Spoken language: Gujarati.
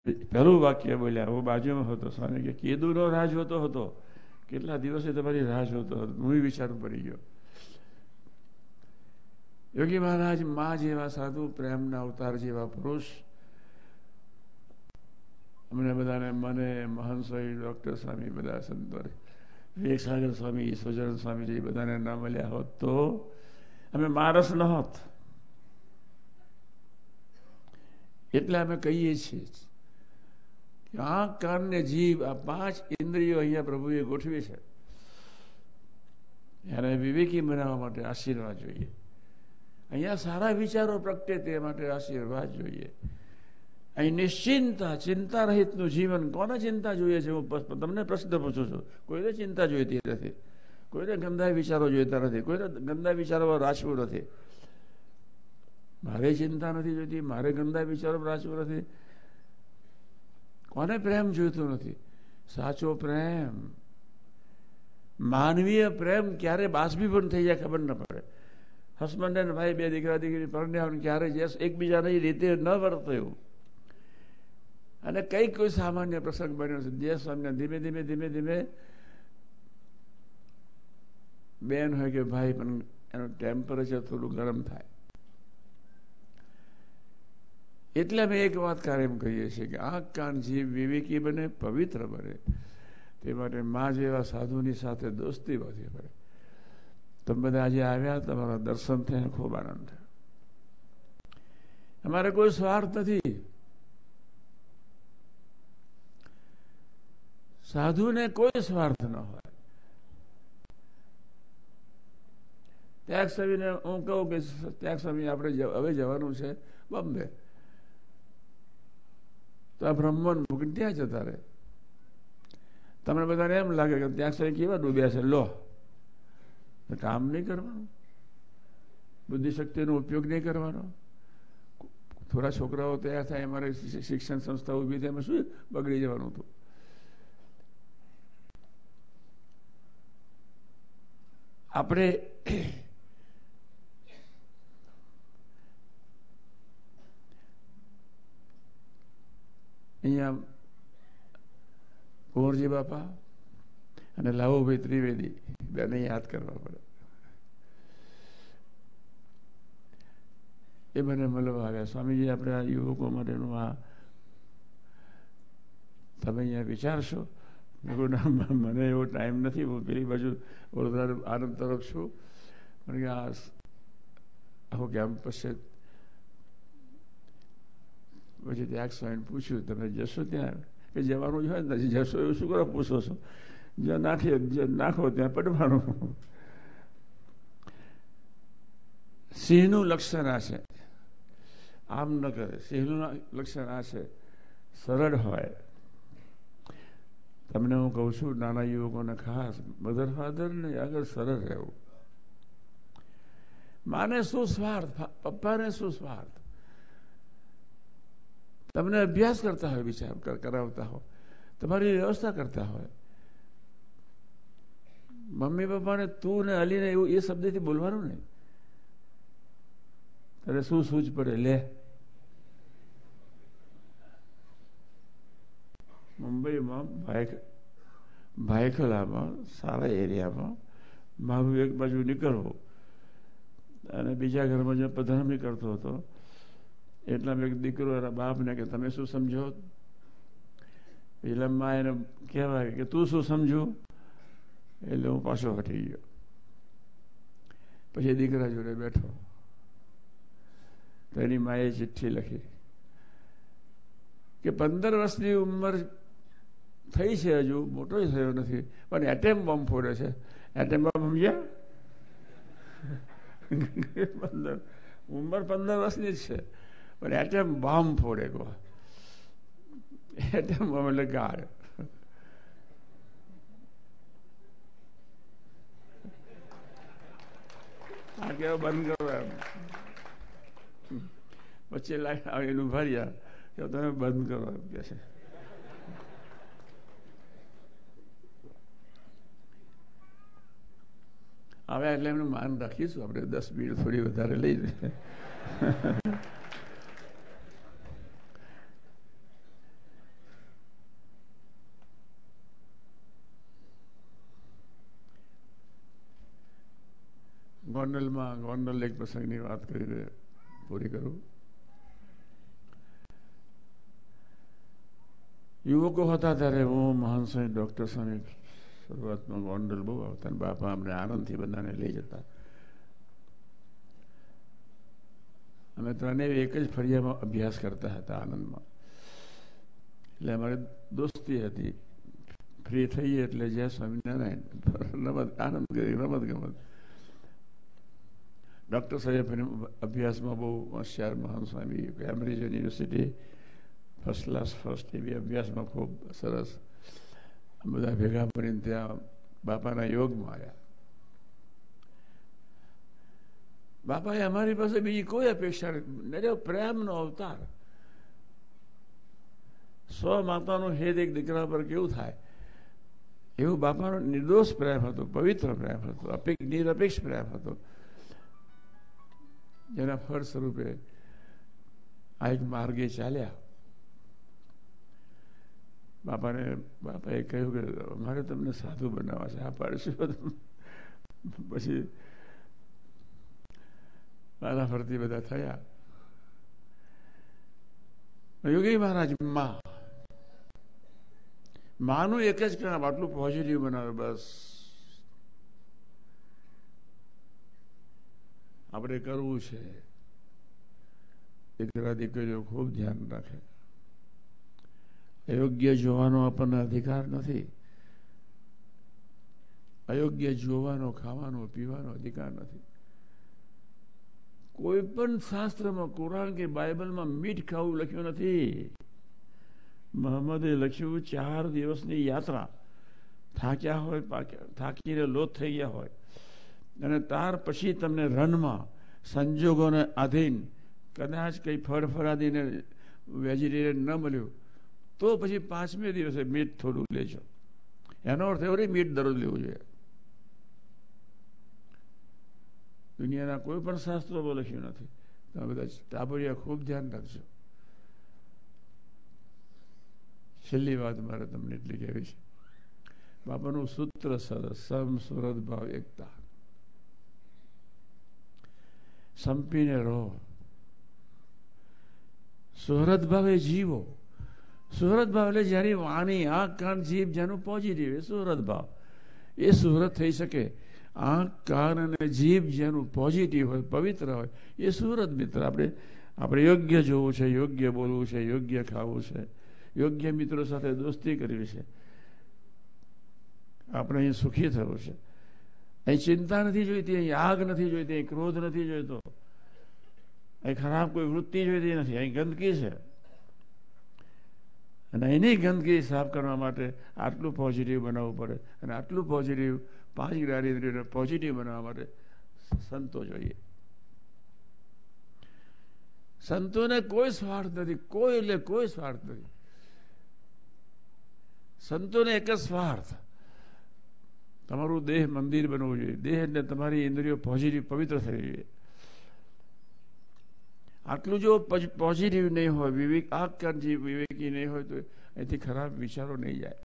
પહેલું વાક્ય બોલ્યા. હું બાજુમાં હતો. સ્વામી કે કેદુનો રાહ જોતો હતો, કેટલા દિવસે તમારી રાહ જોતો હતો. હું વિચારું પડી ગયો. યોગી મહારાજ મા જેવા સાધુ, પ્રેમના અવતાર જેવા પુરુષ અમને બધાને, મને, મહંત સ્વામી, ડોક્ટર સ્વામી, બધા સંતો, વિવેકસાગર સ્વામી, ઈશ્વરચરણ સ્વામીજી બધાને ન મળ્યા હોત તો અમે મારસ ન હોત. એટલે અમે કહીએ છીએ કે આંખ, કાન ને જીભ, આ 5 ઇન્દ્રિયો અહીંયા પ્રભુએ ગોઠવી છે. એને વિવેકી બનાવવા માટે આશીર્વાદ જોઈએ. અહીંયા સારા વિચારો પ્રગટે તે માટે આશીર્વાદ જોઈએ. અહીં નિશ્ચિંતા, ચિંતા રહિતનું જીવન. કોને ચિંતા જોઈએ છે? હું તમને પ્રશ્ન પૂછું છું. કોઈને ચિંતા જોઈતી નથી, કોઈને ગંદા વિચારો જોઈતા નથી, કોઈને ગંદા વિચારો રાચવું નથી. મારે ચિંતા નથી જોઈતી, મારે ગંદા વિચારો રાચવું નથી. કોને પ્રેમ જોઈતો નથી? સાચો પ્રેમ, માનવીય પ્રેમ ક્યારે બાષ્પીભવન થઈ જાય ખબર ન પડે. હસબન્ડ એન્ડ ભાઈ, 2 દીકરા દીકરી પરણ્યા, ક્યારે એકબીજાની રીતે ન વર્તયું. અને કોઈ સામાન્ય પ્રસંગ બન્યો છે. જે સ્વામીને ધીમે ધીમે ધીમે ધીમે બેન હોય કે ભાઈ, પણ એનું ટેમ્પરેચર થોડું ગરમ થાય. એટલે અમે એક વાત કાયમ કહીએ છીએ કે આંખ, કાન, જીભ વિવેકી બને, પવિત્ર બને. તે માટે મા જેવા સાધુની સાથે દોસ્તી વધે પડે. તમે બધા આજે આવ્યા, તમારા દર્શન થયા, ખૂબ આનંદ થયો. અમારે કોઈ સ્વાર્થ નથી. સાધુને કોઈ સ્વાર્થ ન હોય. ત્યાગ સ્વામીને હું કહું કે ત્યાગ સ્વામી આપણે હવે જવાનું છે બોમ્બે, તો આ બ્રહ્મન મૂકીને ત્યાં જતા રહે. તમને બધાને એમ લાગે કે ત્યાગ સ્વામી કેવા ડૂબ્યા છે. લો, કામ નહીં કરવાનું, બુદ્ધિશક્તિનો ઉપયોગ નહીં કરવાનો. થોડા છોકરાઓ તૈયાર થાય, અમારે શિક્ષણ સંસ્થા ઊભી થાય, એમાં શું બગડી જવાનું હતું? આપણે અહીંયા કુંવરજી બાપા અને લાવુભાઈ ત્રિવેદી બેને યાદ કરવા પડે. એ મને મળવા આવ્યા. સ્વામીજી, આપણે આ યુવકો માટેનું આ તમે અહીંયા વિચારશો? મને એવો ટાઈમ નથી, હું પેલી બાજુ વડોદરા આનંદ તરફ છું. કારણ કે આ આખો કેમ્પસ છે. પછી ત્યાગ સ્વામીને પૂછ્યું, તમે જશો ત્યાં? કે જવાનું જ હોય ને, જશો એવું શું કરો પૂછો છો? જ્યાં નાખો ત્યાં પડવાનું. સિંહનું લક્ષણ આ છે, આમ ન કરે. સિંહનું લક્ષણ આ છે, સરળ હોય. તમને હું કહું છું, નાના યુવકોને ખાસ, મધર ફાધરને આગળ સરળ રહેવું. માને શું સ્વાર્થ, પપ્પાને શું સ્વાર્થ. તમને અભ્યાસ કરતા હોય, વિચાર કરાવતા હોય, તમારી વ્યવસ્થા કરતા હોય. મમ્મી પપ્પાને તું ને અલીને એવું એ શબ્દથી બોલવાનું નહીં. તારે શું સૂઝ પડે લે. મુંબઈમાં ભાયખલામાં સારા એરિયામાં મારું એક બાજુ નીકળવું અને બીજા ઘરમાં જો પધરામણી કરતો હતો, એટલામાં એક દીકરો એના બાપને કે તમે શું સમજો? એટલે માં એને કહેવાય કે તું શું સમજુ? એટલે હું પાછો હટી ગયો. પછી દીકરા જોડે બેઠો તો એની માએ ચિઠ્ઠી લખી કે 15 વર્ષની ઉંમર થઈ છે, હજુ મોટો થયો નથી, પણ એટેમ બોમ્બ ફોડે છે. એટેમ બોમ્બ સમજ્યા? ઉંમર 15 વર્ષની જ છે, પણ એટેમ બોમ્બ ફોડે. ગો એટેમ બોમ્બ એટલે ગાળ. આ કેવો બંધ કરો એમ. પછી લાઈન આવે એનું ભર્યા કે તમે બંધ કરો એમ કે છે. હવે એટલે એમનું માન રાખીશું આપણે. 10 મિનિટ થોડી વધારે લઈ જઈએ. ગોંડલ એક પ્રસંગની વાત કરીને પૂરી કરું. યુવકો હતા ત્યારે હું મહાન સ્વામી ડૉક્ટર સ્વામી શરૂઆતમાં ગોંડલ બહુ આવતા ને બાપા અમને આનંદથી બધાને લઈ જતા. અમે ત્રણેય એક જ ફળિયામાં અભ્યાસ કરતા હતા આનંદમાં. એટલે અમારી દોસ્તી હતી. ફ્રી થઈએ એટલે જય સ્વામિનારાયણ આનંદ કરી રમત ગમત. ડૉક્ટર સાહેબ અભ્યાસમાં બહુ હોશિયાર મહાન સ્વામી. Cambridge university first class first એવી અભ્યાસમાં ખૂબ સરસ. બધા ભેગા મળીને ત્યાં બાપાના યોગમાં આવ્યા. બાપાએ અમારી પાસે બીજી કોઈ અપેક્ષા નથી. પ્રેમનો અવતાર. 100 માતાનું હેત એક દીકરા પર કેવું થાય એવું બાપાનો નિર્દોષ પ્રેમ હતો, પવિત્ર પ્રેમ હતો, નિરપેક્ષ પ્રેમ હતો, જેના ફળ સ્વરૂપે આ એક માર્ગે ચાલ્યા. બાપાએ કહ્યું કે અમારે તમને સાધુ બનાવવા છે, આ પાડશું. પછી આના ફરતી બધા થયા. યોગી મહારાજ માનું એક જ કામ, આટલું પોઝિટિવ બનાવે બસ. આપણે કરવું છે. દીકરા દીકરીઓ ખૂબ ધ્યાન રાખે. અયોગ્ય જોવાનો આપણને અધિકાર નથી. અયોગ્ય જોવાનો, ખાવાનો, પીવાનો અધિકાર નથી. કોઈ પણ શાસ્ત્રમાં, કુરાન કે બાઇબલમાં મીઠ ખાવું લખ્યું નથી. મોહમ્મદે લખ્યું 4 દિવસની યાત્રા, થાક્યા હોય, થાકીને લોથ થઈ ગયા હોય, અને ત્યાર પછી તમને રનમાં સંજોગોને આધીન કદાચ કંઈ ફળફળાદીને વેજીટેરિયન ન મળ્યું તો પછી 5મે દિવસે મીઠ થોડું લેજો. એનો અર્થ એવો નહીં મીઠ દરરોજ લેવું જોઈએ. દુનિયાના કોઈ પણ શાસ્ત્રોમાં લખ્યું નથી. તમે બધા ટાબરિયા ખૂબ ધ્યાન રાખજો. છેલ્લી વાત મારે તમને એટલી કહેવી છે. બાપાનું સૂત્ર સરસ, સમ સુરત ભાવ એકતા. સંપીને રહો, સુહૃદ ભાવે જીવો. સુહૃદ ભાવ એટલે જ્યારે વાણી, આંખ, કાન, જીભ જેનું પોઝિટિવ એ સુહૃદ ભાવ. એ સુહૃદ થઈ શકે. આંખ, કાન અને જીભ જેનું પોઝિટિવ હોય, પવિત્ર હોય, એ સુહૃદ મિત્ર. આપણે યોગ્ય જોવું છે, યોગ્ય બોલવું છે, યોગ્ય ખાવું છે, યોગ્ય મિત્રો સાથે દોસ્તી કરવી છે. આપણે અહીં સુખી થવું છે. અહીં ચિંતા નથી જોઈતી, અહીં આગ નથી જોઈતી, અહીં ક્રોધ નથી જોઈતો, અહીં ખરાબ કોઈ વૃત્તિ જોઈતી નથી. અહીં ગંદકી છે. અને એની ગંદકી સાફ કરવા માટે આટલું પોઝિટિવ બનાવવું પડે. અને આટલું પોઝિટિવ 5 જ્ઞાનેન્દ્રિયોને પોઝિટિવ બનાવવા માટે સંતો જોઈએ. સંતોને કોઈ સ્વાર્થ નથી. કોઈ એટલે કોઈ સ્વાર્થ નથી. સંતોને એક જ સ્વાર્થ, તમારું દેહ મંદિર બનવું જોઈએ. દેહ એટલે તમારી ઇન્દ્રિયો પોઝિટિવ, પવિત્ર થવી જોઈએ. આટલું જો પોઝિટિવ નહીં હોય, વિવેકી નહીં હોય તો એથી ખરાબ વિચારો નહીં જાય.